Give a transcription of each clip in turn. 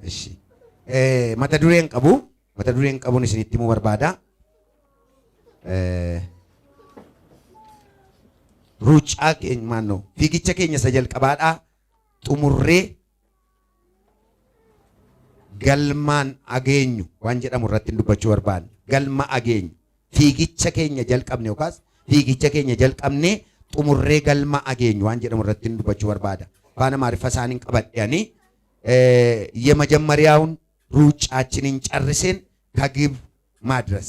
Ishi. Mata dureen qabuun isinitti himuu barbaada. Ruucaa keenya maannoo fiigicha keenya isa jalqabaadhaa xumurree galmaan ageenyu waan jedhamu irratti dubbachuu barbaadna. Galma ageenyu fiigicha keenya jalqabne yookaas fiigicha keenya jalqabnee xumurree galma ageenyu waan jedhamu irratti dubbachuu barbaada. Afaan Amaariffaa isaaniin qabadheanii የመጀመሪያውን ሩጫችንን ጨርሰን ከግብ መድረስ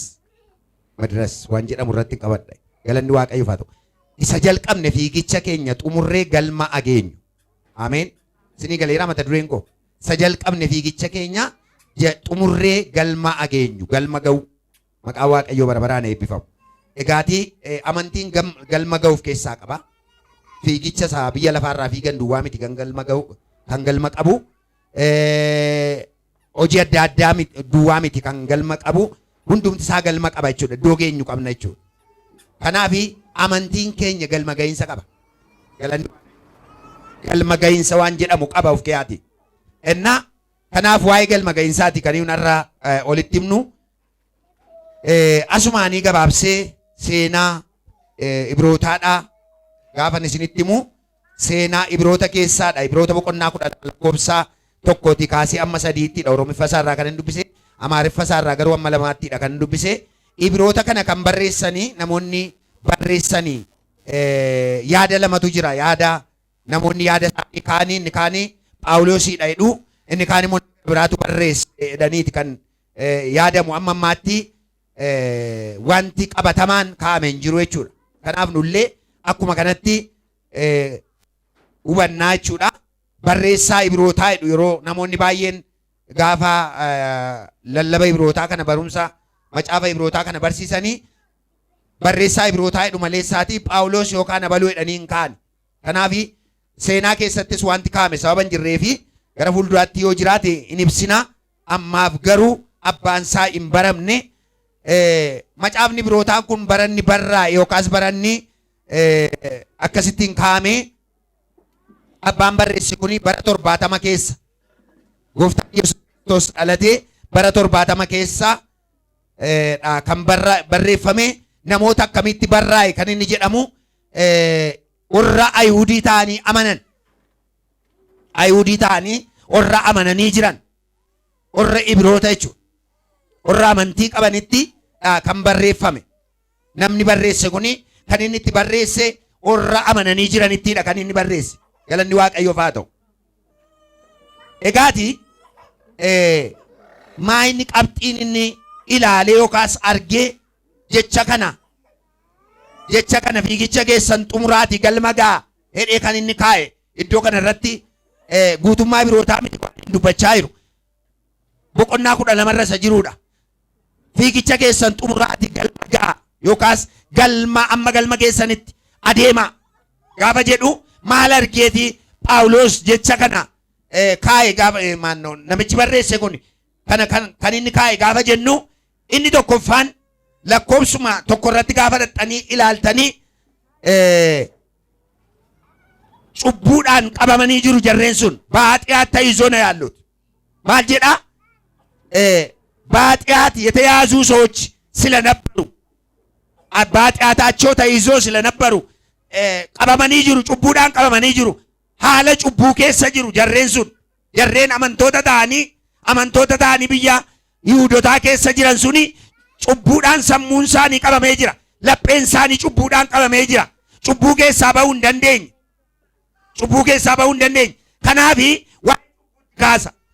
ዋን jedhamu irratti qabadhe. Galanni Waaqayyoof haa ta'u. Isa jalqabne fiigicha keenya xumurree galma ageenyu. Ameen. Isinii galeera mata dureen koo. Isa jalqabne fiigicha keenya xumurree galma ageenyu. Galma ga'u. Maqaa Waaqayyoo bara baraan eebbifamu. Egaatii amantiin galma ga'uuf keessaa qaba. Fiigicha isaa biyya lafaarraa fiigan duwwaa miti kan galma ga'u kan galma qabu. Hojii adda addaa duwwaa miti kan galma qabu. Hundumti isaa galma qaba jechuudha. Iddoo geenyu qabna jechuudha. Kanaaf amantiin keenya galma ga'iinsa qaba. Galma ga'iinsa waan jedhamu qaba of keeyaati. Ennaa kanaaf waa'ee galma ga'iinsaati kan irraa olitti himnu. Asumaanii gabaabsee seenaa Ibrootaadhaa gaafan isinitti himu seenaa Ibroota keessaadha. Ibroota boqonnaa 10 lakkoofsaa tokkooti kaasee amma 3ttidha. Oromiffaa isaarraa kan hin dubbise. Amaariffaa isaarraa garuu amma 2ttidha kan hin dubbise. Ibroota kana kan barreessanii namoonni barreessanii yaada lamatu jira. Namoonni yaada isaanii kaanii inni kaanii Phaawulosiidha jedhu inni kaan immoo biraatu barreesse jedhaniiti kan yaadamu amma ammaatti wanti qabatamaan kaa'ame hin jiru jechuudha. Kanaaf nullee akkuma kanatti hubannaa jechuudha. Barreessaa Ibrootaa jedhu yeroo namoonni baay'een gaafa lallaba Ibrootaa kana barumsa macaafa Ibrootaa kana barsiisanii barreessaa Ibrootaa jedhu maleessaatii Phaawulos yookaan abaluu jedhanii hin kaa'an. Kanaaf seenaa keessattis wanti kaa'ame sababa hin jirreefi gara fuulduraatti yoo jiraate hin ibsina. Ammaaf garuu abbaan isaa hin baramne. Macaafni Ibrootaa kun baranni barraa yookaas baranni akkasittiin kaa'ame. Abbaan barreesse kuni bara 70 keessa Gooftaan Yesuus Kiristoos dhalatee bara 70 keessa kan barreeffame. Namoota akkamitti barraa'e kan inni jedhamu warra Ayihudii ta'anii amanan. Ayihudii ta'anii warra amananii jiran warra Ibroota jechuudha. Warra amantii qabanitti kan barreeffame. Namni barreesse kuni kan inni itti barreesse warra amananii jiranittidha kan inni barreesse. Galanni Waaqayyoof haa ta'u. Egaati maa inni qabxiin inni ilaalee yookaas argee jecha kana fiigicha keessan xumuraati galma ga'a hedhee kan inni kaa'e iddoo kana irratti guutummaa Ibrootaa miti dubbachaa jiru. Boqonnaa 12 irra isa jirudha. Fiigicha keessan xumuraati galma ga'a yookaas amma galma keessanitti adeema gaafa jedhu maal argeeti Phaawulos jecha kana kaa'e gaafa namichi barreesse kun kan inni kaa'e gaafa jennu inni tokkoffaan lakkoofsuma tokko irratti gaafa dhaqxanii ilaaltanii cubbuudhaan qabamanii jiru jarreen sun baaxiyaat tayizoo na yaalluት maal jedha በኃጢአት የተያዙ ሰዎች ስለነበሩ በኃጢአታቸው ተይዞ ስለነበሩ qabamanii jiru cubbuudhaan qabamanii jiru haala cubbuu keessa jiru jarreen sun jarreen amantoota ta'anii biyya Yihuudootaa keessa jiran suni cubbuudhaan sammuun isaanii qabamee jira. Lapheen isaanii cubbuudhaan qabamee jira. Cubbuu keessaa bahuu hin dandeenye. Kanaaf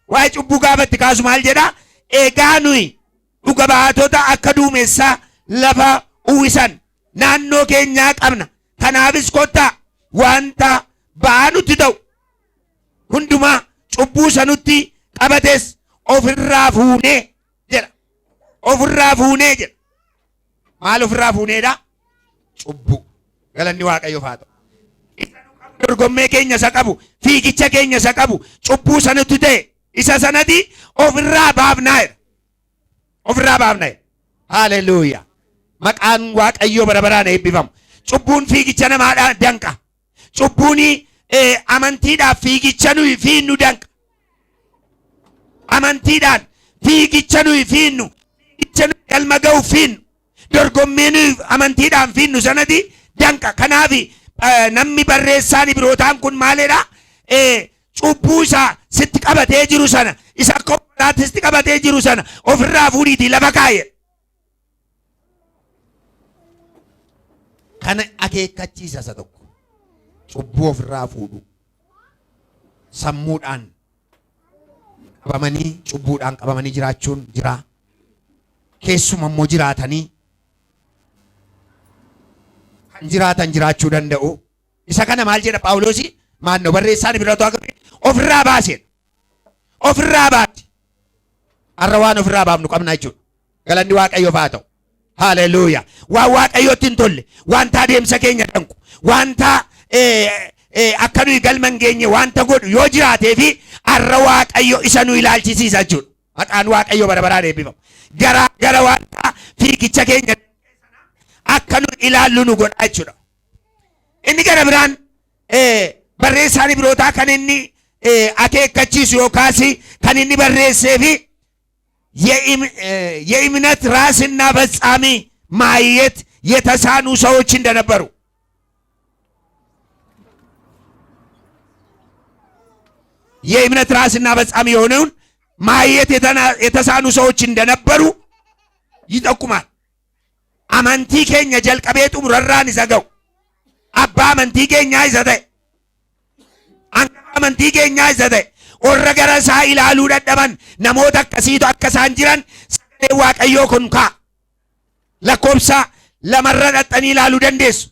waa'ee cubbuu gaafa itti kaasu maal jedha? Egaa nuyi dhuga baatota akka duumessaa lafa uwwisan naannoo keenyaa qabna. Kanaafis kottaa wanta ba'aa nutti ta'u hundumaa cubbuu sanutti qabates ofirraa fuunee jedha. Maal ofirraa fuuneedha? Cubbuu. Galanni Waaqayyoof haa ta'u. Dorgommee keenya isa qabu, fiigicha keenya isa qabu, cubbuu sanutti ta'e isa sanatti ofirraa baafnaa. Haleluuyaa. Maqaan Waaqayyoo bara baraan eebbifamu. Cubbuun fiigicha namaadhaan danqa. Cubbuun amantiidhaaf fiigicha nuyi fiinnu danqa. amantiidhaan fiigicha nuyi fiinnu, fiigicha nuyi galma ga'u fiinnu, dorgommii nuyi amantiidhaan fiinnu sanatti danqa. Kanaaf namni barreessaan Ibrootaan kun maalidha? Cubbuu isaa sitti qabatee jiru sana, isa akka obbolaatti sitti qabatee jiru sana ofirraa fuudhiitii lafa kaa'e. Kana akeekkachiisa isa tokko. Cubbuu ofirraa fuudhu. Sammuudhaan qabamanii, cubbuudhaan qabamanii jiraachuun jira. Keessuma immoo jiraatanii kan jiraatan jiraachuu danda'u. Isa kana maal jedha Phaawulos? Maannoo barreessaan Ibrootaa ofirraa baaseen. Ofirraa baati. Har'a waan ofirraa baafnu qabna jechuudha. Galanni Waaqayyoof haa ta'u. Haleluuyaa. Waan Waaqayyootti hin tolle, wanta adeemsa keenya danqu, wanta akka nuyi galma hin geenye wanta godhu yoo jiraatee fi har'a Waaqayyo isa nu ilaalchisiisa jechuudha. Maqaan Waaqayyoo bara baraan eebbifamu. Gara wanta fiigicha keenya akka nu ilaallu nu godha jechuudha. Inni gara biraan barreessaan Ibrootaa kan inni akeekkachiisu yookaas kan inni barreessee fi የእምነት ራስና ፈጻሚ ማየት የተሳኑ ሰዎች እንደነበሩ የእምነት ራስና ፈጻሚ የሆነውን ማየት የተሳኑ ሰዎች እንደነበሩ ይጠቁማል። አመንቲ ኬኛ ጀልቀቤቱ ረራን ይዘገው አባ አመንቲ ኬኛ ይዘተ አንተ አመንቲ ኬኛ ይዘተ warra gara isaa ilaaluu dadhaban namoota akkasiitu akka isaan jiran sagalee Waaqayyoo kun ka'a. Lakkoobsa lamarra dhaxxanii ilaaluu dandeessu.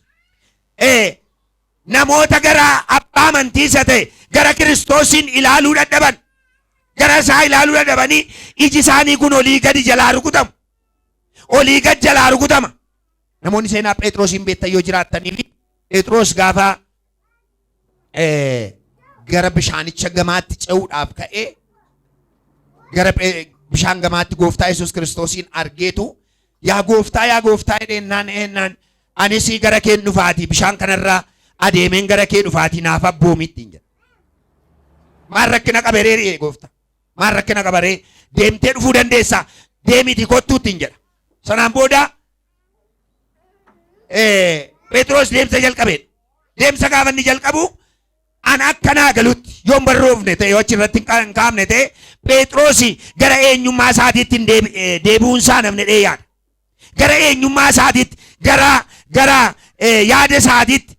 Namoota gara abbaa amantii isa ta'e gara Kiristoosiin ilaaluu dadhaban, gara isaa ilaaluu dadhabanii iji isaanii kun olii gadi jalaa rukutamu. Olii gad jalaa rukutama. Namoonni seenaa Phexroosiin beektan yoo jiraattanii Phexros gaafa gara bishaanicha gamaatti ce'uudhaaf ka'ee gara bishaan gamaatti gooftaa Yesuus Kiristoosiin argeetu yaa gooftaa jedheenaan anis gara kee dhufaatii bishaan kanarraa adeemeen gara kee dhufaatii naaf abboomitti hin jedha. Maal rakkina qabaree gooftaa? Maal rakkina qabaree? Deemtee dhufuu dandeessaa? Deemiti kottuutti hin jedha. Sanaan booda Phexros deemsa jalqabee. Deemsa gaafa inni jalqabu an akkanaa galutti yoon barroofne ta'e yoo achirratti hin kaa'amne ta'e Phexrosi gara eenyummaa isaatiitti deebi'uun isaa namni yaada. Gara eenyummaa isaatiitti, gara yaada isaatiitti,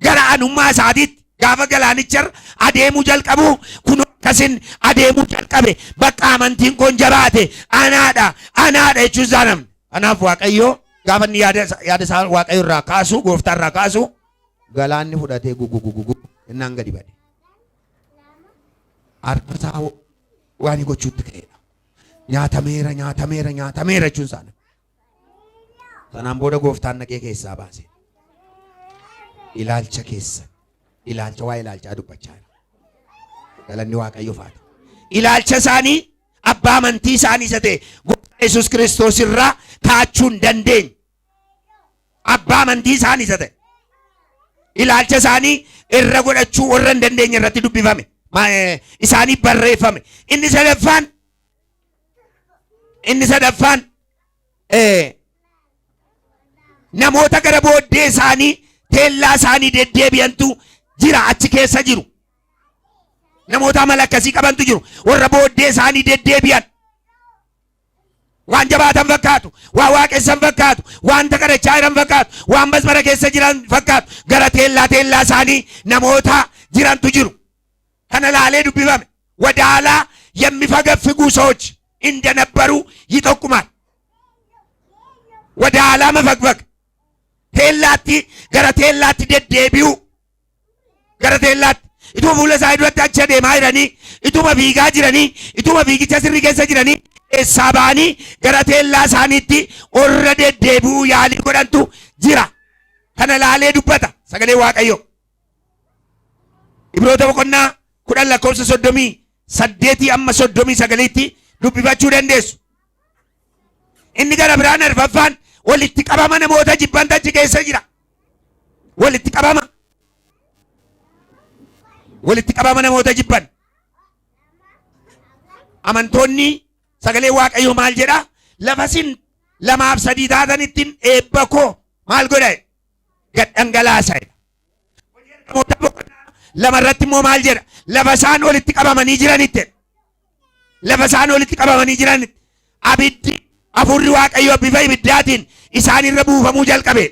gara anummaa isaatiitti gaafa galaanicharra adeemuu jalqabu kun akkasin adeemuu jalqabe bakka amantiin kun jabaate anaadha jechuun isaa namni. Kanaaf Waaqayyoo gaafa inni yaada isaa Waaqayyo irraa kaasu, gooftaa irraa kaasu galaanni fudhatee gugugugugu innaan gadi bade. Harkasaa waan gochuutti ka'edha. Nyaatameera jechuun isaa. Sanaan booda gooftaan naqee keessaa baase. Ilaalcha keessa. Waa ilaalchaa dubbachaa jira. Galanni Waaqayyoof haa ta'u. Ilaalcha isaanii abbaa amantii isaanii isa ta'e gooftaa Yesuus Kiristoos irraa kaachuu hin dandeenye. Abbaa amantii isaanii isa ta'e. Ilaalcha isaanii irra godhachuu warra hin dandeenye irratti dubbifame. Isaanii barreeffame. Inni sadaffaan namoota gara booddee isaanii teellaa isaanii deddeebi'antu jira, achi keessa jiru. Namoota amala akkasii qabantu jiru. Warra booddee isaanii deddeebi'an. Waan jabaatan fakkaatu, waan waaqessan fakkaatu, waan kadhachaa jiran fakkaatu, waan masmara keessa jiran fakkaatu. Gara teellaa isaanii namoota jirantu jiru. Kana laalee dubbifame. ወደኋላ የሚፈገፍጉ ሰዎች እንደነበሩ ይጠቁማል። ወደኋላ መፈግፈግ gara teellaatti deddeebi'u. Gara teellaatti ituma fuula isaa duratti achi adeemaa jiranii, ituma fiigaa jiranii, ituma fiigicha sirrii keessa jiranii keessaa ba'anii gara teellaa isaaniitti orra deddeebi'uu yaalii godhantu jira. Kana laalee dubbata sagalee Waaqayyoo. Ibroota boqonnaa 10 lakkoofsa 38 amma 39tti dubbifachuu dandeessu. Inni gara biraan arfaffaan walitti qabama namoota jibban achi keessa jira. Walitti qabama namoota jibban. amantoonni sagalee waaqayyoo maal jedha? Lafasin lamaaf sadii taatanittiin eebba koo maal godha? Gad dhangalaasa. Lamarratti immoo maal jedha? Lafa isaan olitti qabamanii jiranitti. Lafa isaan olitti qabamanii jiranitti abiddi hafuurri waaqayyoo bifa ibiddaatiin isaan irra buufamuu jalqabe.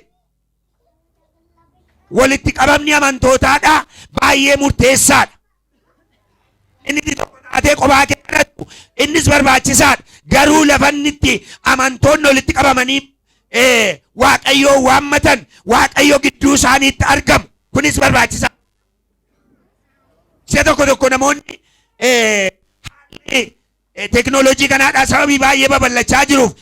Walitti qabamni amantootaadha baay'ee murteessaadha. Inni tokko taatee kophaa kee kadhattu innis barbaachisaadha. Garuu lafannitti amantoonni walitti qabamanii waaqayyoo waammatan waaqayyo gidduu isaaniitti argamu kunis barbaachisaadha. Isa tokko namoonni teknoolojii kanaadhaa sababii baay'ee babal'achaa jiruuf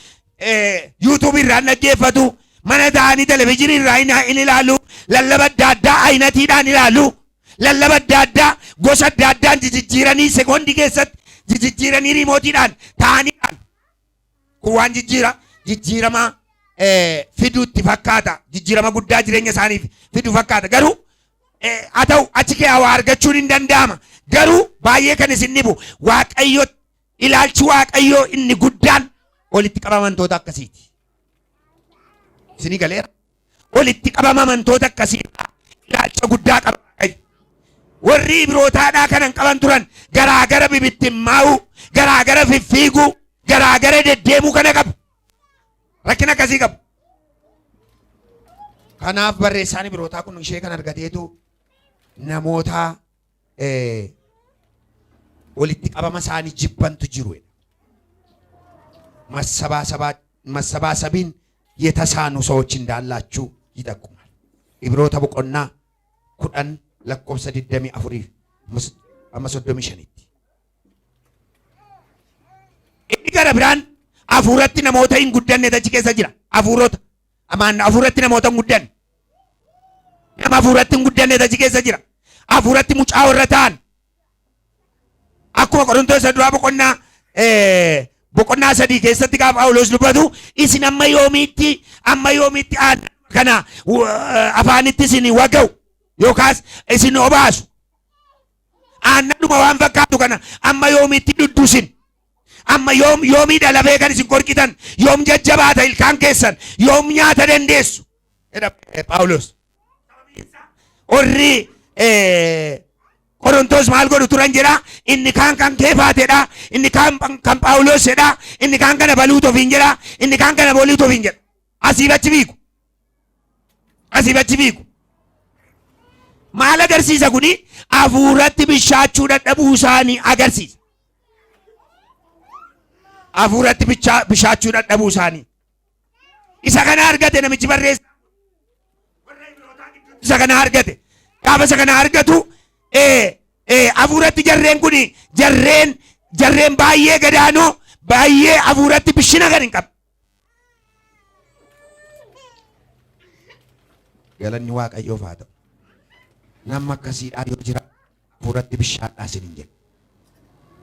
yuutuub irraan dhaggeeffatu, mana ta'anii televizyiinii irraa hin ilaalu, lallaba adda addaa aynatiidhaan ilaalu, lallaba adda addaa gosa adda addaan jijjiiranii sekoondii keessatti jijjiiranii riimootiidhaan ta'aniidhaan kun waan jijjiirama fiduutti fakkaata. Jijjiirama guddaa jireenya isaaniif fidu fakkaata. Garuu haa ta'u achi kee waa argachuun hin danda'ama. Garuu baay'ee kan isin dhibu waaqayyo ilaalchi waaqayyoo inni guddaan walitti qabama amantoota akkasiiti. Isinii galeera? Walitti qabama amantoota akkasiidha. Ilaalcha guddaa qaba. Warri Ibrootaadhaa kanan qaban turan garaagara bibittimmaa'uu, garaagara fiffiiguu, garaagara deddeemuu kana qabu. Rakkina akkasii qabu. Kanaaf barreessaan Ibrootaa kun ishee kan argateetu namoota walitti qabama isaanii jibbantu jiru. መሰባሰብን የተሳኑ ሰዎች እንዳላችሁ ይጠቁማል። ኢብሮታ ቦቆና ኩዳን ለቆብሰ ዲደሚ አፉሪ አመሶዶሚ ሸኒቲ ኢገረ ብራን አፉረቲ ነሞታ ኢንጉደን ነተች ከሰ ጅራ አፉሮታ አማን አፉረቲ ነሞታ ጉደን ነማ አፉረቲ ጉደን ነተች ከሰ ጅራ አፉረቲ ሙጫ ወረታን akkuma qorontoos duraa boqonnaa sadii keessatti gaafa Phaawulos dubbatu isin amma yoomiitti kana afaanitti isin waga'u yookaas isin obaasu aannadhuma waan fakkaatu kana amma yoomiitti duddusin amma yoomiidha lafee kan isin qorqitan yoom jajjabaata ilkaan keessan yoom nyaata dandeessu jedha Phaawulos. Orri Qorontos maal godhu turan jedha inni kaan kan keefaateedha inni kaan kan Phaawulos jedha inni kaan kana baluut ofiin jedha inni kaan kana boliit ofiin jedha asiif achi biiku maal agarsiisa kuni hafuuratti bishaachuu dadhabuu isaanii agarsiisa. Hafuuratti bishaachuu dadhabuu isaanii isa kana argate namichi barreessa isa kana argate gaafa isa kana argatu hafuuratti jarreen kun jarreen baay'ee gadaanoo baay'ee hafuuratti bishina kan hin qabne. Galanni Waaqayyoof haa ta'u. Nama akkasiidhaa yoo jira hafuuratti bishaadhaa isin hin jedhu.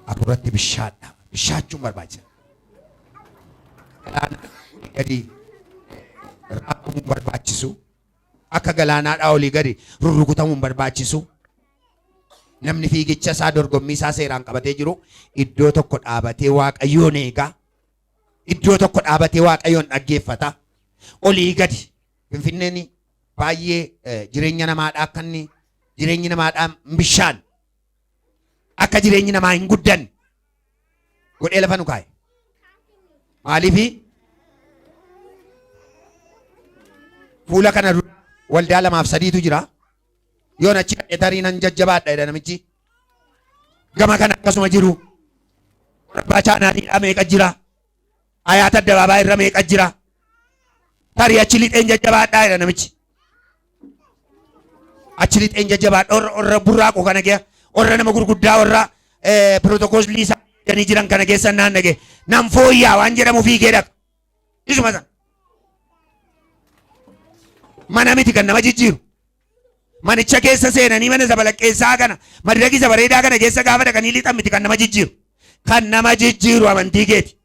Hafuuratti bishaadhaa. Bishaachuun barbaachisa. Galaana gadi raafamuu barbaachisu. Akka galaanaadhaa olii gadi rurrukutamuu barbaachisu. Namni fiigicha isaa dorgommii isaa seeraan qabatee jiru iddoo tokko dhaabatee waaqayyoon eegaa, iddoo tokko dhaabatee waaqayyoon dhaggeeffata. Olii gadi Finfinneen baay'ee jireenya namaadhaa akka inni jireenyi namaadhaa bishaan akka jireenyi namaa hin guddanne godhee lafa nu kaa'e. Maaliifi fuula kana waldaa lamaaf sadiitu jira. Yoon achi tarii nan jajjabaadha jedha namichi. Gama kana akkasuma jiru. Barbaacha naadhiidhaa meeqa jira? Ayaata addabaabaa irra meeqa jira? Tarii achi lixeen jajjabaadhaa jedha namichi. Achi lixeen jajjabaadha orra burraaqoo kana keessa orra nama gurguddaa orra pirootokoolii isaa jedhanii jiran kana keessa naan dhage nan fooyyaa waan jedhamu fiigee dhaqa. Isuma sana. Mana miti kan nama jijjiiru. Manicha keessa seenanii mana zabalaqqeessaa kana madragisa bareedaa kana keessa gaafa dhaqanii lixan miti kan nama jijjiiru. Kan nama jijjiiru amantii keeti.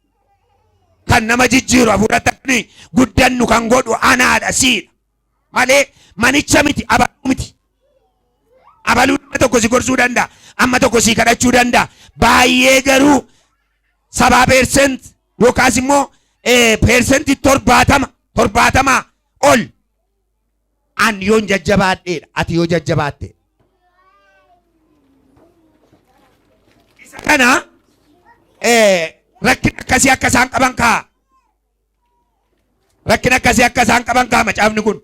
Kan nama jijjiiru hafuuratti akkanii guddannu kan godhu anaadha siidha. Malee manicha miti abaluu miti. Abaluu nama tokko si gorsuu danda'a. Amma tokko si kadhachuu danda'a. Baay'ee garuu 70% yookaas immoo persentii 70 ol an yoon jajjabaadheedha. Ati yoo jajjabaatte isa kana rakkina akkasii akka isaan qaban kaa. Rakkina akkasii akka isaan qaban kaa macaafni kun.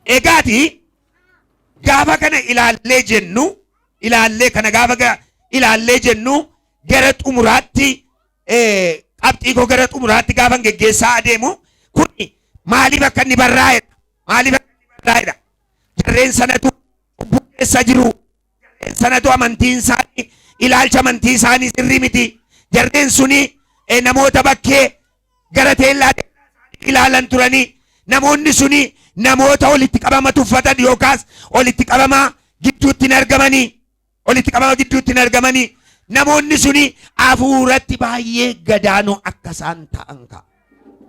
Egaati gaafa kana ilaallee jennu gara xumuraatti qabxii koo gara xumuraatti gaafa geggeessaa adeemu kun maaliif akka inni barraa'edha. Jarreen sanatu cubbuu keessa jiru. Jarreen sanatu amantiin isaanii ilaalcha amantii isaanii sirrii miti. Jarreen suni namoota bakkee gara teellaa ilaalan turanii. Namoonni suni namoota walitti qabama tuffatan yookaas walitti qabama gidduutti hin argamanii. Namoonni suni hafuuratti baay'ee gadaanoo akka isaan ta'an ka'a.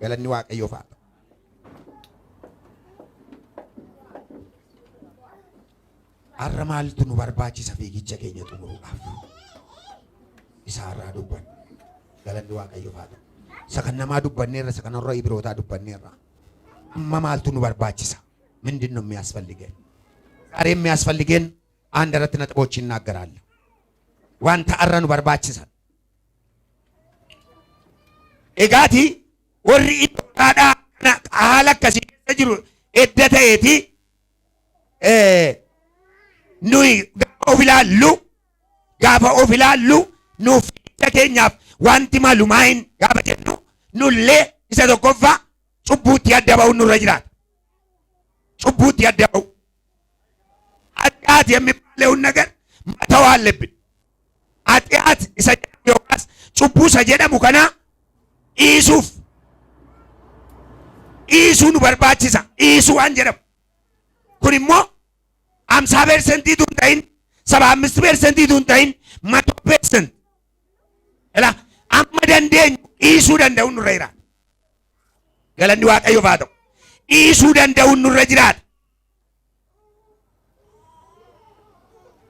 Galanni Waaqayyoof haa ta'u. Har'a maaltu nu barbaachisa fiigicha keenya xumuruudhaaf? Isaarraa dubbanne. Galanni Waaqayyoof haa ta'u. Isa kan namaa dubbanneerra, isa kan warra Ibrootaa dubbanneerra. Amma maaltu nu barbaachisa? ምንድን ነው የሚያስፈልገን? ዛሬ የሚያስፈልገን አንድ አራት ነጥቦች እናገራለሁ። ዋንታ አረኑ በርባችሳል ኤጋቲ ወሪ ኢጣዳ ቃላ ከሲ ጅሩ ኤደተይቲ ኑይ ጋፋ ኦፊላሉ ኑፍ ተከኛፍ ዋንቲ ማሉማይን ጋፋ ጀኑ ኑሌ ኢሰ ተቆፋ ጩቡት ያደባው ኑረጅራት ጩቡት ያደባው አጥያት የሚባለውን ነገር መተው አለብን። አጥያት ይሰጃስ ጩቡ ሰጀደሙ ከና ኢሱን በርባችሳ ኢሱ አንጀረም ኩኒሞ 50% ዱንታይን 75% ዱንታይን 100% እላ አመደንደኝ ኢሱ ደንደውን ኑረይራ ገለንዲ ዋቀዮ ባዶ ኢሱ ደንደውን ኑረጅራት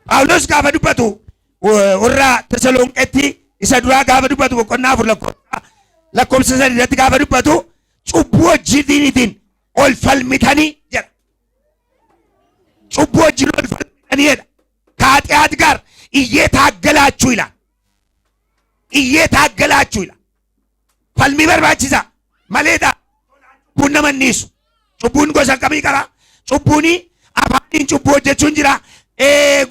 ጳውሎስ ጋፈ ዱበቱ ወራ ተሰሎንቄቲ ኢሰዱራ ጋፈ ዱበቱ በቆና ፍር ለኮምሰ ሰደት ጋፈ ዱበቱ ጩቡ ጂዲኒቲን ኦልፈልሚታኒ ጀራ ጩቡ ጂን ኦልፈልሚታኒ ሄዳ ከኃጢአት ጋር እየታገላችሁ ይላል ፈልሚ በርባቺሳ መሌዳ ቡነ መኒሱ ጩቡን ጎሳ ቀሚ ቀራ ጩቡኒ አፋኒን ጩቡ ሆጀቹን ጅራ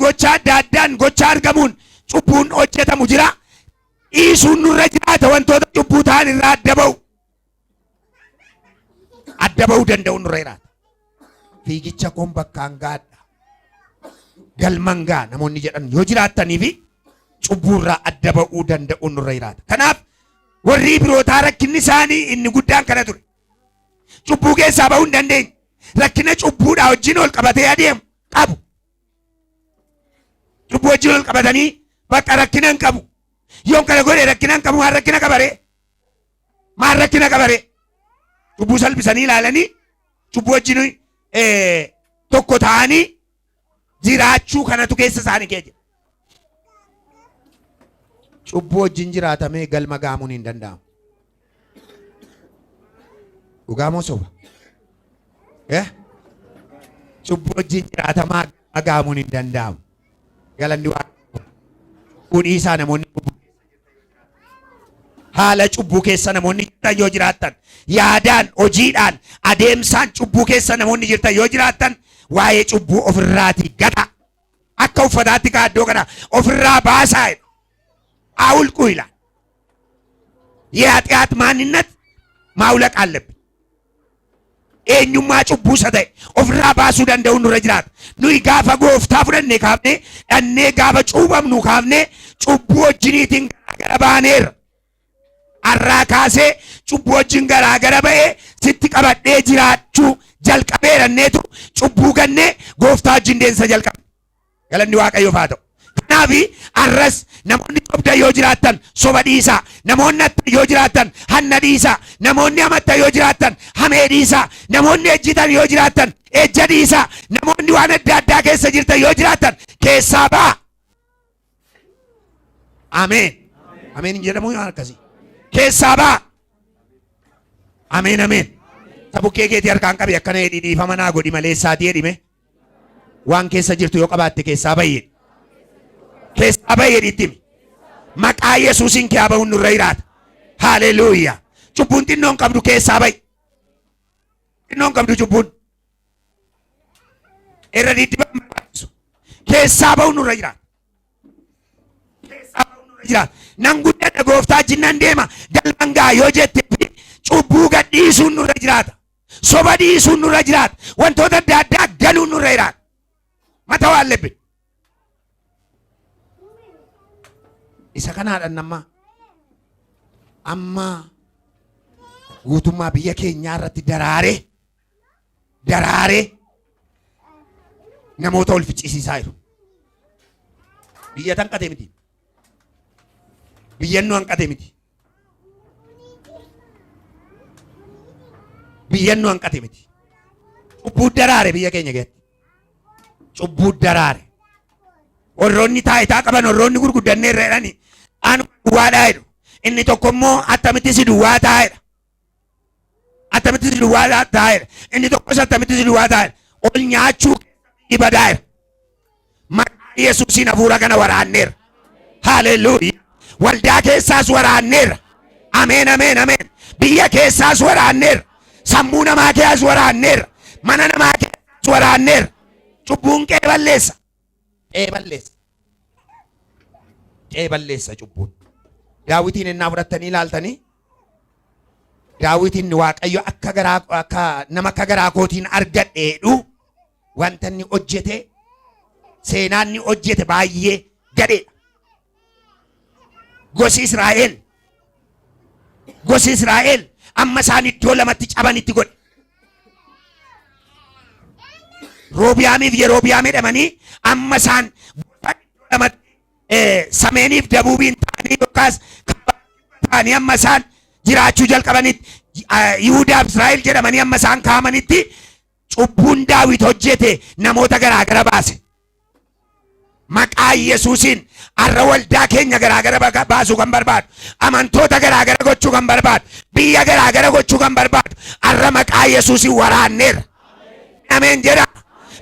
ጎቻ ዳዳን ጎቻ አርገሙን ጩቡን ሆጀተሙ ጅራ ኢሱን ኑረ ጅራተ ወንቶተ ጩቡታን ኢራ አደበው ደንደው ኑረ ይራት ፊጊቻ ኮን በካን ጋዳ ገልመንጋ ነሞኒ ጀደን ዮ ጅራተኒፊ ጩቡራ አደበው ደንደው ኑረ ይራት ከናፍ ወሪ ብሮታ ረክኒ ሳኒ እኒ ጉዳን ከነ ቱሬ ጩቡ ኬሳ ባው እንደንደኝ ረክነ ጩቡዳ ወጂን ኦልቀበቴ ያዲም ቀቡ ጩቡ ወጂን ኦልቀበተኒ በቃ ረክነን ቀቡ ዮን ከነ ጎዴ ረክነን ቀቡ ማረክነ ቀበሬ ጩቡ ሰልብሰኒ ላለኒ ጩቡ ወጂን ቶኮ ታኒ ጅራቹ ከነቱ ኬሳ ሳኒ ኬጀ ጩቡ ወጂን ጅራተሜ ገልመጋሙን እንደንዳም ኡጋሞ ሶባ ጩቡ ወጂን ጅራተማ አጋሙን እንደንዳም ገለንዲ ዋ ኡዲሳ ነሞኒ ሀለ ጩቡ ኬሰ ነሞኒ ጅርተን ዮ ጅራተን ያዳን ሆጂዳን አዴምሳን ጩቡ ኬሰ ነሞኒ ጅርተን ዮ ጅራተን ዋዬ ጩቡ ኦፍራቲ ገዳ አካ ኡፈታቲ ካዶ ገዳ ኦፍራ ባሳ አውልቁ ይላል። የኃጢአት ማንነት ማውለቅ አለብን። ኤኙማ ጩቡ ሰተ ኦፍራ ባሱ ደንደው ኑረ ጅራት ኑይ ጋፈ ጎፍታ ፍረኔ ካፍኔ እኔ ጋፈ ጩበምኑ ካፍኔ ጩቡ ወጅኒቲን ገረባኔር አራካሴ ጩቡ ወጅን ገራገረ በኤ ስትቀበዴ ጅራቹ ጀልቀቤ ረኔቱ ጩቡ ገኔ ጎፍታ ጅንዴንሰ ጀልቀብ ገለንዲ ዋቀዮ ፋተው ናቢ አረስ ነሞኒ ጮብደ ዮ ጅራተን ሶበ ዲሳ ነሞኒ አተ ዮ ጅራተን ሀነ ዲሳ ነሞኒ አመተ ዮ ጅራተን ሀሜ ዲሳ ነሞኒ እጅተን ዮ ጅራተን ኤጀ ዲሳ ነሞኒ ዋን አዳ ኬሰ ጅርተ ዮ ጅራተን ኬሳ ባ አሜን Ameen hin jedhamu yoo akkasii. Keessaa ba'a. Ameen ameen. Tabukkee keetii harkaan qabi akkana hedhii dhiifama naa godhi malee isaatii hedhime. Waan keessa jirtu yoo qabaatte keessaa ba'i. Keessaa ba'i hedhiitti himi. Maqaa Yesuusiin kee ba'uun nurra jiraata. Haleluuyaa. Cubbuun xinnoon qabdu keessaa ba'i. Xinnoon qabdu cubbuun. Irra diddiban barbaachisu. Keessaa ba'uun nurra jiraata. Keessaa ba'uun nurra jiraata. Nan guddadha gooftaa jinnan deema. Dalbangaa yoo jette cubbuu gad dhiisuun nurra jiraata. Soba dhiisuun nurra jiraata. Wantoota adda addaa galuun nurra jiraata. Mata waan lebbin. Isa kanaadhaan amma guutummaa biyya keenyaa irratti daraaree namoota ol ficcisiisaa jiru. Biyya hanqate miti. Biyyan nu hanqate miti. Biyyan nu hanqate miti. Cubbuu daraare biyya keenya keessatti. Cubbuu daraare. Warroonni taayitaa qaban warroonni gurguddannee irra jedhani anu duwwaadhaa jedhu. Inni tokko immoo attamitti si duwwaa taa'edha. Attamitti si duwwaa taa'edha. Inni tokkos attamitti si duwwaa taa'edha. Ol nyaachuu ibadaa'edha. Maqaa Yesuusiin hafuura kana waraanneerra. Haleluuyaa. Waldaa keessaas waraanneerra. Ameen ameen ameen. Biyya keessaas waraanneerra. Sammuu namaa keessaas waraanneerra. Mana namaa keessaas waraanneerra. Cubbuun qee balleessa. Qee balleessa cubbuun. Daawitiin innaa fudhattanii ilaaltanii. Daawitiin Waaqayyo akka nama akka garaa kootiin argadheedhu wanta inni hojjete seenaan inni hojjete baay'ee gadheedha. Gosi Israa'el amma isaan iddoo lamatti cabanitti godhe. Roobiyaamiif Yeroobiyaam jedhamanii amma isaan iddoo lamatti sameeniif dabuubiin ta'anii yookaas ta'anii amma isaan jiraachuu jalqabanitti Yihudaaf Israa'el jedhamanii amma isaan kaa'amanitti cubbuun Daawit hojjete namoota garaagara baase. Maqaa Yesuusiin har'a waldaa keenya garaagara baasuu kan barbaadu, amantoota garaagara gochuu kan barbaadu, biyya garaagara gochuu kan barbaadu har'a maqaa Yesuusiin waraanneerra. Ameen jedha.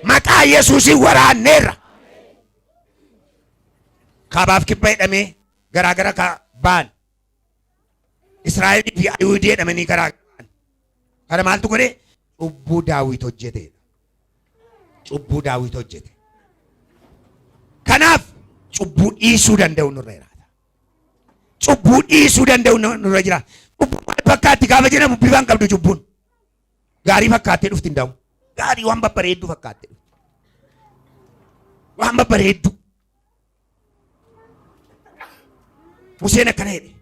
Maqaa Yesuusiin waraanneerra. Kaabaaf kibba jedhamee garaagara ba'an. Israa'elii fi Ayihudii jedhamanii garaagara ba'an. Kana maaltu godhe? Cubbuu Daawit hojjete. Cubbuu Daawit hojjete. Kanaaf cubbuu dhiisuu danda'u nurra jiraata. Cubbuu dhiisuu danda'u nurra jiraata. Cubbuu maal fakkaatti gaafa jedhamu bifaan qabdu cubbuun. Gaarii fakkaattee dhufti hin ta'u. Gaarii waan babbareeddu fakkaattee dhufti. Waan babbareeddu. Museen akkana jedhe.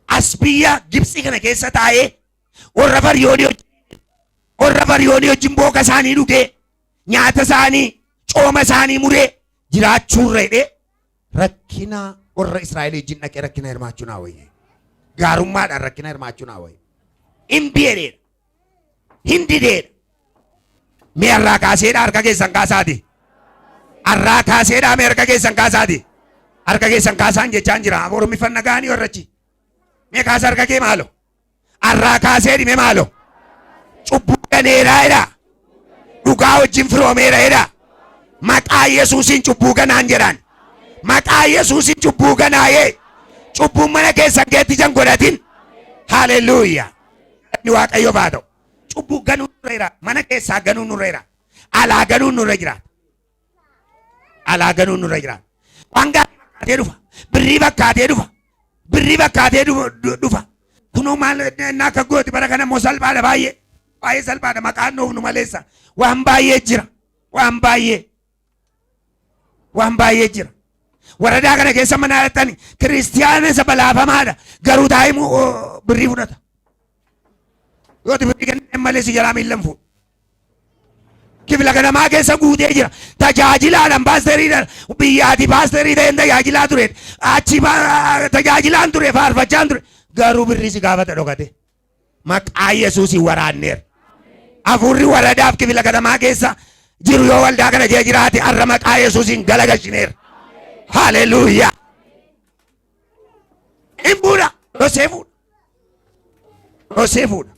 As biyya Gibxii kana keessa taa'ee warra Fariyoonii wajjin booka isaanii dhugee nyaata isaanii cooma isaanii muree jiraachuurra jedhee rakkina warra Israa'el wajjin dhaqee rakkina hirmaachuu naa wayye. Gaarummaadhaan rakkina hirmaachuu naa wayye. Hin beereedha. Hin dideedha. Mee har'aa kaaseedha harka keessan kaasaati. Har'aa kaaseedha mee harka keessan kaasaati. Harka keessan kaasaan jechaan jira. Oromiffannaa gaanii warrachi. Mee kaasa harka kee maalo. Har'aa kaaseedhi mee maalo. Cubbuu ganeeraa jedha. Dhugaa wajjin firoomeera jedha. Maqaa Yesuusiin cubbuu ganaan jedhan. Maqaa Yesuusiin cubbuu ganaayee. Cubbuun mana keessan keetti jan godhatin. Haleluuyaa. Inni Waaqayyo baa ta'u. Cubbuu ganuu nurra jira. Mana keessaa ganuu nurra jira. Alaa ganuu nurra jira. Alaa ganuu nurra jira. Waan gaarii fakkaatee dhufa. Birrii fakkaatee dhufa. Birrii fakkaatee dhufa. Kunoo maal akka gooti bara kana immoo salphaadha baay'ee. Baay'ee salphaadha maqaan nuufnu maleessa. Waan baay'ee jira. Waan baay'ee. Waan baay'ee jira. Waradaa kana keessa mana dhattani kiristiyaana isa balaafamaadha. Garuu taa'imu birrii fudhata. Yooti birrii kenneen malee si jalaa miillan fuudha. Kifila ganamaa keessa guutee jira. Tajaajilaadhaan paasteriidhaan biyyaati paasterii ta'een tajaajilaa ture. Achi tajaajilaan ture faarfachaan ture. Garuu birrii si gaafata dhokate. Maqaa Yesuusiin waraanneera. Hafuurri waradaaf kifila ganamaa keessa jiru yoo waldaa kana jee jiraate har'a maqaa Yesuusiin galagalchineera. Haleluuyaa. Imbuudha. Dhosee fuudha.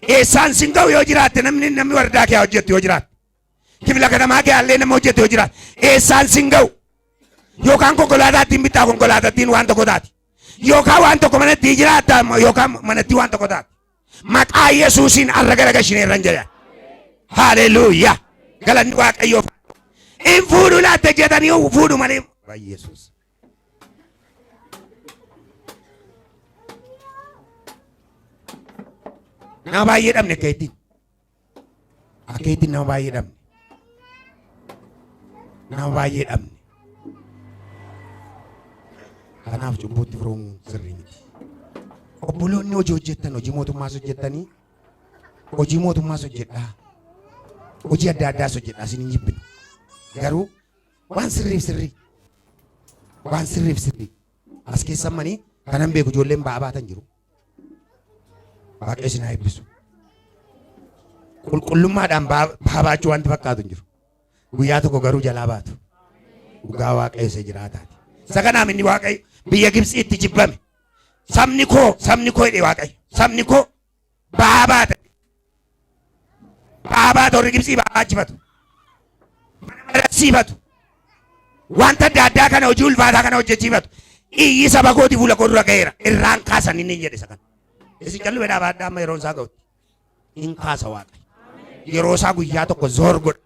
Eessaan sin ga'u yoo jiraatte namni wardaa kee hojjettu yoo jiraatte. Kibila kanamaa kee allee nama hojjettu yoo jiraatte. Eessaan sin ga'u. Yookaan konkolaataattiin bittaa konkolaataattiin waan tokko taati. Yookaan waan tokko manatti jiraatta yookaan manatti waan tokko taati. Maqaa Yesuusiin arra gara gashineerran jedha. Haleluuyaa. Galanni Waaqayyoof. In fuudhu laatte jedhanii fuudhu malee. Yesuus. Nama baay'ee dhabne keetiin. Akeetiin nama baay'ee dhabne. Nama baay'ee dhabne. Kanaaf cubbuutti firoomuu sirrii miti. Obboloonni hojii hojjettan hojii mootummaas hojjettanii hojii mootummaas hojjedhaa. Hojii adda addaas hojjedhaa isin hin jibbinu. Garuu waan sirriif sirrii. Waan sirriif sirrii. As keessammanii kanan beeku ijoolleen ba'aa baatan jiru. Waaqayyo isin haa eebbisu. Qulqullummaadhaan ba'aa baachuu wanti fakkaatu hin jiru. Guyyaa tokko garuu jalaa baatu. Dhugaa Waaqayyo isa jiraataati. Isa kanaaf inni Waaqayyo biyya Gibxiitti jibbame. Sabni koo jedhe Waaqayyo. Sabni koo ba'aa baata. Ba'aa baata warri Gibxii ba'aa baachifatu. Mana mararsiifatu. Wanta adda addaa kana hojii ulfaataa kana hojjechiifatu. Iyyi saba kooti fuula koo dura ga'eera. Irraan kaasan inni jedhe isa kana. Isin callu bedhaa baadhaa amma yeroo isaa ga'utti. In kaasa Waaqayyo. Yeroo isaa guyyaa tokko zoor godha.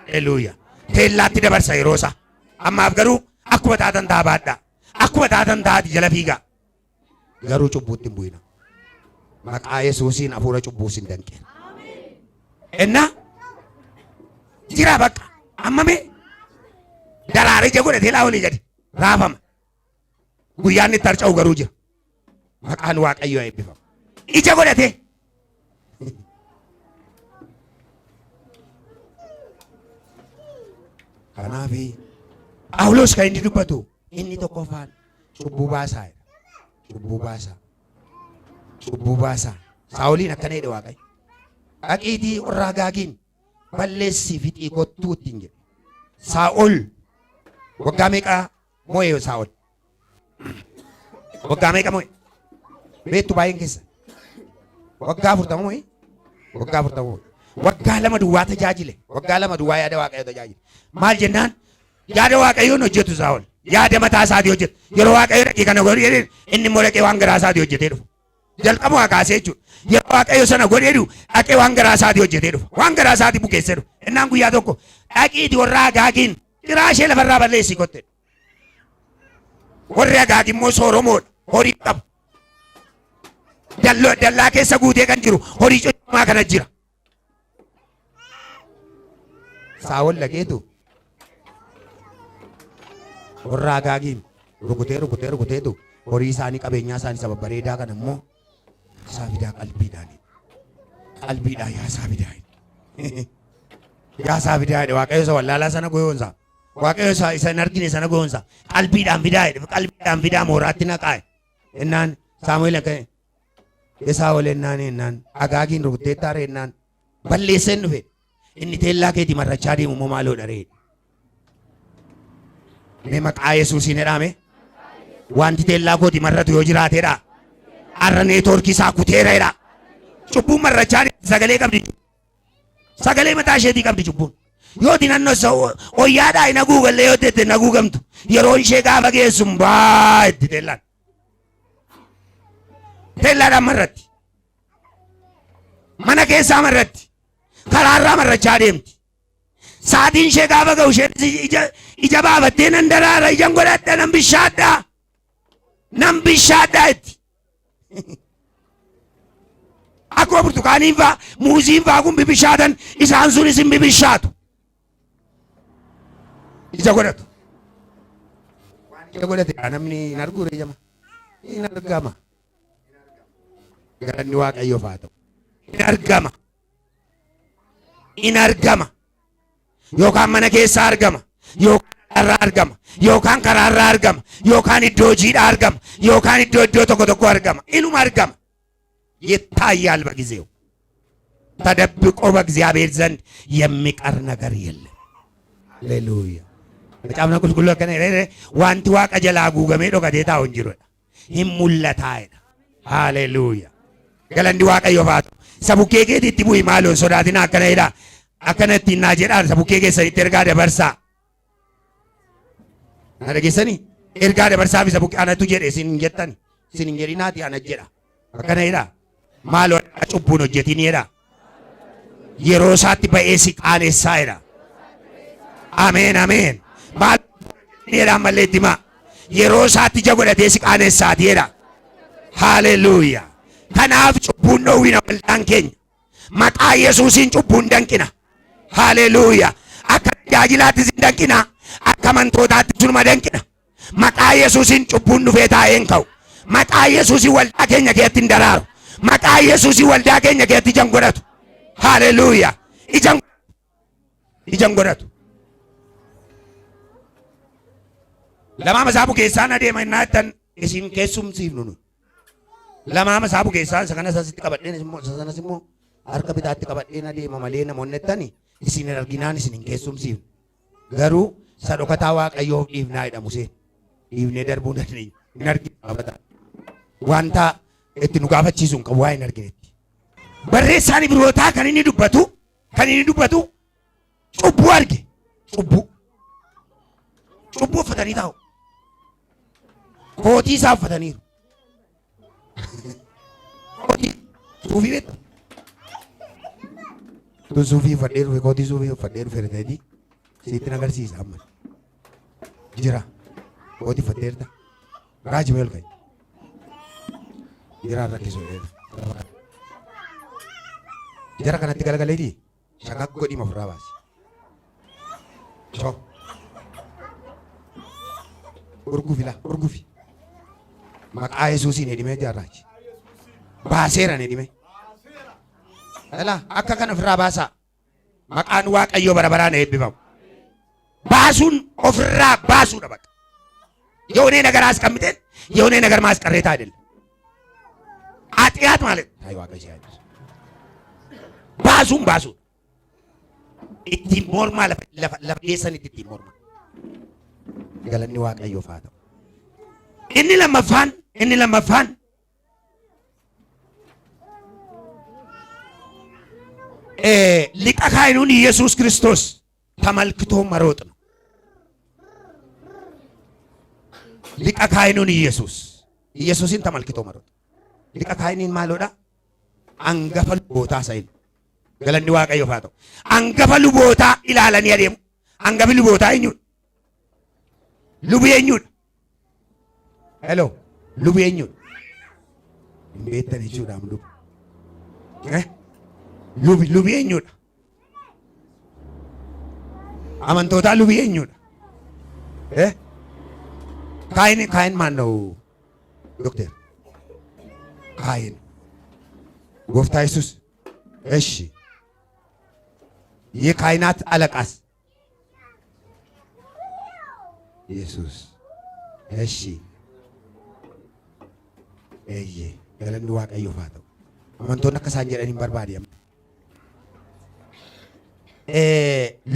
Haleluuyaa. Teellaatti dabarsa yeroo isaa. Ammaaf garuu akkuma taatan ta'a baadhaa. Akkuma taatan taa'ati jala fiigaa. Garuu cubbuutti hin bu'ina. Maqaa Yesuusiin hafuura cubbuu sin danqeera. Ennaa jira bakka ammame daraaree ija godhatee laa olii gadi raafama. Guyyaan itti harca'u garuu jira. Maqaan Waaqayyoo eebbifama. Ija godhatee. Kanaaf Phaawulos kan inni dubbatu inni tokkoffaan cubbuu baasaa. Cubbuu baasaa. Cubbuu baasaa. Saa'oliin akkana jedhe Waaqayyo. Dhaqiitii warra Agaagiin balleessii fixii kottuu ittiin jedhe. Saa'ol waggaa meeqa moo'ee Saa'ol? Waggaa meeqa moo'ee? Beektu baay'een keessa. Waggaa 40 moo'ee? Waggaa 40 moo'ee. Waggaa 2 duwwaa tajaajile. Waggaa 2 duwwaa yaada Waaqayyoo tajaajile. Maal jennaan? Yaada Waaqayyoon hojjetu Saa'ol. Yaada mataa isaatii hojjetu. Yeroo Waaqayyo dhaqee kana godhu jedheen inni immoo dhaqee waan garaa isaatii hojjetee dhufu. Jalqabuma kaasee jechuudha. Yeroo Waaqayyo sana godhee dhufu dhaqee waan garaa isaatii hojjetee dhufu. Waan garaa isaatii bukeessee dhufu. Innaan guyyaa tokko dhaqiitii warra Agaagiin xiraa ishee lafarraa balleessii kotte. Warri Agaag immoo sooromoodha. Horii qabu. Dallaa keessa guutee kan jiru horii coccomaa kana jira. Saa'ol dhaqeetu warra Agaagiin rukuteetu horii isaanii qabeenyaa isaanii saba bareedaa kan immoo isaa fidaa qalbiidhaan. Qalbiidhaan yaa isaa fidaa. Yaa isaa fidaa Waaqayyo isa wallaalaa sana goyoonsa. Waaqayyo isa hin argine sana goyoonsa. Qalbiidhaan fidaa qalbiidhaan fidaa mooraatti naqaa. Innaan Saamu'eel akka isaa ol ennaan Agaagiin rukutee taare ennaan balleesseen dhufe. Inni teellaa keetii marrachaa deemu immoo maaloo dharee. Mee maqaa Yesuusiin jedhame. Wanti teellaa kooti marratu yoo jiraateedha. Arra neetwoorkii isaa kuteera jedha. Cubbuun marrachaa sagalee qabdi. Sagalee mataa isheetii qabdi cubbuun. Yoo dinannoo oyyaadhaa hin haguugalle yoo tette hin haguugamtu. Yeroo ishee gaafa geessum baa itti teellaan. Teellaadhaan marratti. Mana keessaa marratti. Karaarraa marrachaa deemti. Saatiin ishee gaafa ga'u isheen ija baafattee nan daraara ijaan godhadha nan bishaadhaa. Nan bishaadhaa itti. Akkuma burtukaaniin faa muuziin faa kun bibishaatan isaan sun isin bibishaatu. Ija godhatu. Ija godhate namni hin arguu reejama. Hin argama. Galanni Waaqayyoof haa ta'u. Hin argama. In argama. Yookaan mana keessa argama. Yookaan irraa argama. Yookaan karaarraa argama. Yookaan iddoo hojiidhaa argama. Yookaan iddoo tokko argama. Inuma argama. ይታያል በጊዜው ተደብቆ በእግዚአብሔር ዘንድ የሚቀር ነገር የለም። ሃሌሉያ በጣም ነው ቁልቁል ከነ ዋንቲ ዋቀ ጀላ ጉገሜ ዶ ከዴታ ወንጅሮ hin mul'ataa'edha. Haaleluyyaa. Galanni Waaqayyoof haa ta'u. Isa bukkee keetiitti bu'i maaloo sodaatina akkana jedhaa. Akkana ittiin naa jedhaan isa bukkee keessanitti ergaa dabarsaa. Na dhageessanii? Ergaa dabarsaaf isa bukkee anatu jedhe isin hin jettani. Isin hin jedhinaati ana jedha. Akkana jedhaa. Maaloo cubbuun hojjetiin jedhaa. Yeroo isaatti ba'ee si qaanessaa jedha. Ameen ameen. Maal jedhaan mallee itti himaa. Yeroo isaatti ija godhatee si qaaneessaati jedha. Haaleluyyaa. Kanaaf cubbuun dhoowwina waldaan keenya. Maqaa Yesuusiin cubbuun danqina. Haaleluyyaa. Akka tajaajilaattis hin danqina. Akka amantootaatti sunuma danqina. Maqaa Yesuusiin cubbuun dhufee taa'ee hin ka'u. Maqaa Yesuusiin waldaa keenya keessatti hin daraaru. Maqaa Yesuusiin waldaa keenya keessatti ija godhatu. Haaleluyyaa. Ija godhatu. Lamaama isaa bukeessaan adeema innaa jettan isin keessumsiifnu nu. Lamaama isaa bukeessaan isa kanas asitti qabadheen isa sanas immoo harka bitaatti qabadheen adeema malee namoonni jettani isin hin arginaan isin hin keessumsiifnu. Garuu sadhokataa Waaqayyoof dhiifnaa jedha Museen. Dhiifnee darbuu dandeenya. Hin arginu qabata. Wanta itti nu gaafachiisu hin qabu waa hin arginetti. Barreessaan Ibrootaa kan inni dubbatu cubbuu arge. Cubbuu uffatanii taa'u. Kootii isaa uffataniiru. Suufii beektu. Tu suufii uffadhee dhufe kootii suufii uffadhee dhufe reteetii sitti agarsiisa amma. Jira. Kootii uffatteerta. Raaji meel ka'e. Jira rakkisu. Jara kanatti galagaleetii shakak godhii ofirraa baasi. Choo. Urgufi. Maqaa Yesuusiin hidhimee jaarraachi. Baaseera hidhimee. Ilaa akka kana ofirraa baasaa. Maqaan Waaqayyoo bara baraan eebbifamu. Baasuun ofirraa baasuudha baqa. Yoonee nagaraas qabmiteen yoonee nagarmaas qarreetaa jedhe. Atiyaat malee. Taayii Waaqayyoo yaaddu. Baasuun. Ittiin mormaa lafa dhiyeessanitti ittiin mormaa. Galanni Waaqayyoof haa ta'u. Inni lammaffaan liqa kaayinuun Yesuus Kiristoos tamalkitoo maroot ነው። liqa kaayinuun Yesuusin tamalkitoo maroot. Liqa kaayiniin maaloodha? Angafa lubootaa sa'in. Galanni Waaqayyoof haa ta'u. Angafa lubootaa ilaalanii adeemu. Angafi lubootaa eenyudha? Lubi eenyudha? Hello. Lubi eenyudha? Hin beektan jechuudhaan lubi. Lubi eenyudha? Amantootaa lubi eenyudha? Kaayin maal ነው ዶክተር? Kaayin. Gooftaa Yesuus. እሺ የካህናት አለቃስ? ኢየሱስ። እሺ galanni Waaqayyoof haa ta'u. Amantoonni akka isaan jedhaniin barbaadi'am.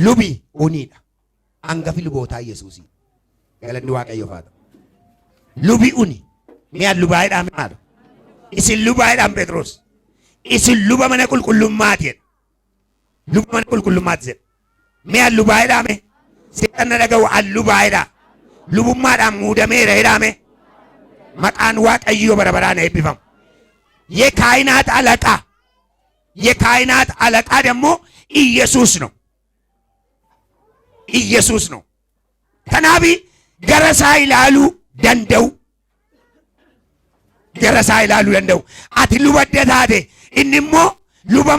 Lubi uniidha. Hangafi lubootaa Yesuusii. Galanni Waaqayyoof haa ta'u. Lubi uni. Mi'a lubaayidhaan maadha? Isin lubaayidhaan Phexros. Isin luba mana qulqullummaati jedha. Luba mana qulqullummaati jedha. Mi'a lubaayidhaan seexanni na dhaga'u an lubaayidhaa. Lubummaadhaan muudameera jedhame. Maqaan Waaqayyoo bara baraan eebbifamu. የካህናት አለቃ ደግሞ ኢየሱስ ነው። ከናቢ ገረሳ ይላሉ ደንደው አቲ ሉበደታቴ እንሞ ሉባ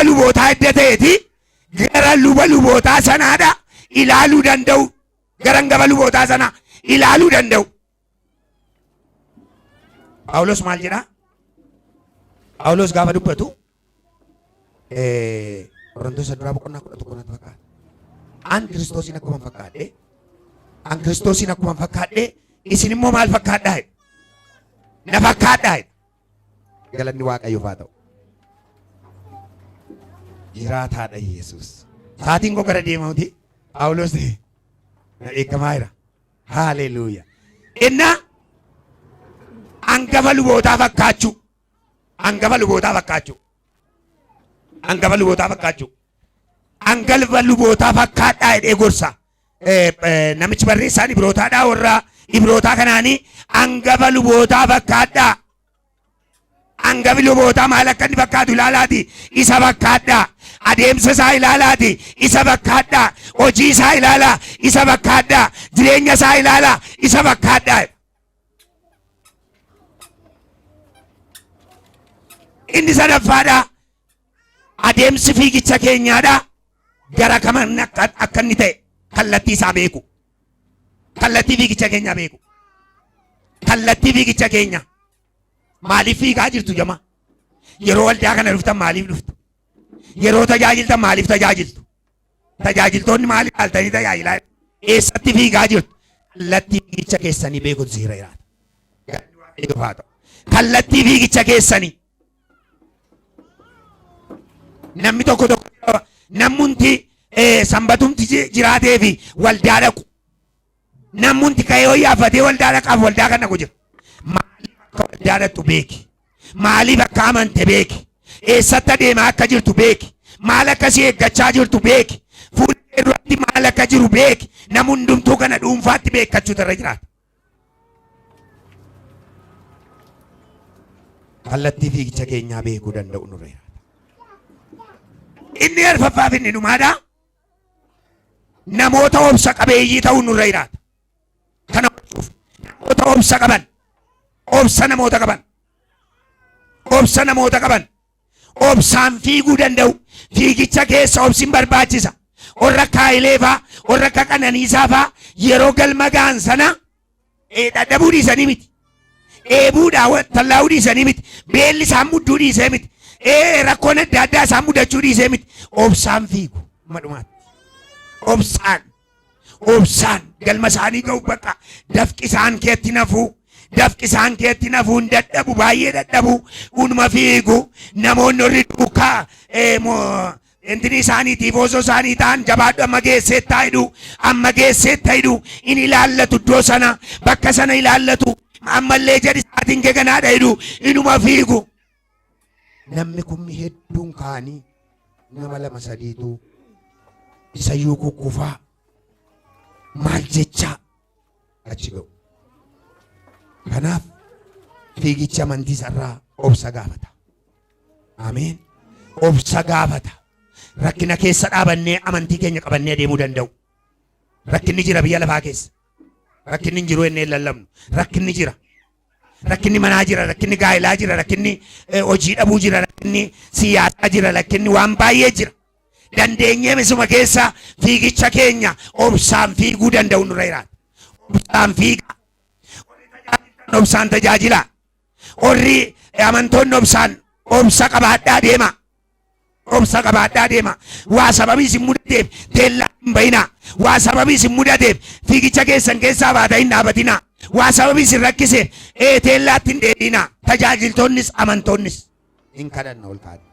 ሉቦታ ደተቲ ገረ ሉቦታ ሰናዳ ይላሉ ደንደው ገረንገበ ሉቦታ ሰና ይላሉ ደንደው ጳውሎስ maal jedha? Phaawulos gaafa dubbatu Qorontos duraa boqonnaa 11 fakkaata. An Kiristoosin akkuma fakkaadhe isin immoo maal fakkaadhaa? Na fakkaadhaa. Galanni Waaqayyoof haa ta'u. Jiraataadha Yesuus. Saatiin koo gara deemamuti Phaawulos eekamaa jira. Haaleluyyaa. Innaa hangafa lubootaa fakkaachuu. Hangafa lubootaa fakkaachuu. Hangafa lubootaa fakkaachuu. Hangafa lubootaa fakkaadhaa jedhee gorsa. Namichi barreessaan Ibrootaadhaa warra Ibrootaa kanaanii hangafa lubootaa fakkaadhaa. Hangafi lubootaa maal akka inni fakkaatu ilaalaati. Isa fakkaadhaa. Adeemsa isaa ilaalaati. Isa fakkaadhaa. Hojii isaa ilaalaa. Isa fakkaadhaa. Jireenya isaa ilaalaa. Isa fakkaadhaa. Inni sadaffaadhaa. Adeemsi fiigicha keenyaadhaa. Gara kaman akka inni ta'e kallattii isaa beeku. Kallattii fiigicha keenyaa beeku. Kallattii fiigicha keenya. Maaliif fiigaa jirtu jama? Yeroo waldaa kana dhuftan maaliif dhuftu? Yeroo tajaajiltan maaliif tajaajiltu? Tajaajiltoonni maaliif dhaaltanii tajaajilaa? Eessatti fiigaa jirtu? Kallattii fiigicha keessanii beekutu siira jiraata. Kallattii fiigicha keessanii. Namni tokko namunti sanbatumti jiraatee fi waldaa dhaqu. Namunti ka'ee hoyyaafatee waldaa dhaqaaf waldaa kana jira. Waldaa dhaqxu beeki. Maaliif akka amante beeki. Eessatti adeemaa akka jirtu beeki. Maal akkasii eeggachaa jirtu beeki. Fuula irratti maal akka jiru beeki. Nama hundumtuu kana dhuunfaatti beekachuu irra jiraata. Kallattii fiigicha keenyaa beekuu danda'u nurra jiraata. Inni arfaffaaf inni dhumaadhaa. Namoota obsa qabeeyyii ta'uu nurra jiraata. Kana namoota obsa qaban. Obsa namoota qaban. Obsa namoota qaban. Obsaan fiiguu danda'u. Fiigicha keessa obsiin barbaachisa. Warra akka Haayilee faa, warra akka Qananiisaa faa yeroo galma ga'an sana dadhabuu dhiisanii miti. Eebuudhaa tallaa'uu dhiisanii miti. Beelli isaan mudduu dhiisee miti. Rakkoon adda addaa isaan mudachuu dhiisee miti. Obsaan fiigu madhumaatti. Obsaan galma isaanii ga'u bakka dafqi isaan keetti nafuu. Dafqi isaan keetti nafuun dadhabu baay'ee dadhabu unuma fiigu namoonni warri duukaa intini isaaniitiif osoo isaanii ta'an jabaadhu amma geesseetta hidhu in ilaallatu iddoo sana bakka sana ilaallatu ammallee jedhi isaatiin geganaadha hidhu inuma fiigu. Namni kun hedduun kaanii nama lama sadiitu isayyuu kukkufaa maal jecha achi ga'u. Kanaaf fiigicha amantii sarraa obsa gaafata. Ameen. Obsa gaafata. Rakkina keessa dhaabannee amantii keenya qabannee deemuu danda'u. Rakkinni jira biyya lafaa keessa. Rakkinni hin jiru ennee lallabnu. Rakkinni jira. Rakkinni manaa jira. Rakkinni gaa'ilaa jira. Rakkinni hojii dhabuu jira. Rakkinni siyaasaa jira. Rakkinni waan baay'ee jira. Dandeenyee misuma keessa fiigicha keenya obsaan fiiguu danda'u nurra jiraata. Obsaan fiiga. Obsaan tajaajila. Warri amantoonni obsa qabaadhaa deema. Obsa qabaadhaa deema. Waa sababii isin mudateef teellaa hin bayinaa. Waa sababii isin mudateef fiigicha keessan keessaa baata hin dhaabatinaa. Waa sababii isin rakkiseef teellaatti hin dheedhinaa. Tajaajiltoonnis amantoonnis hin kadhanna ol kaadha.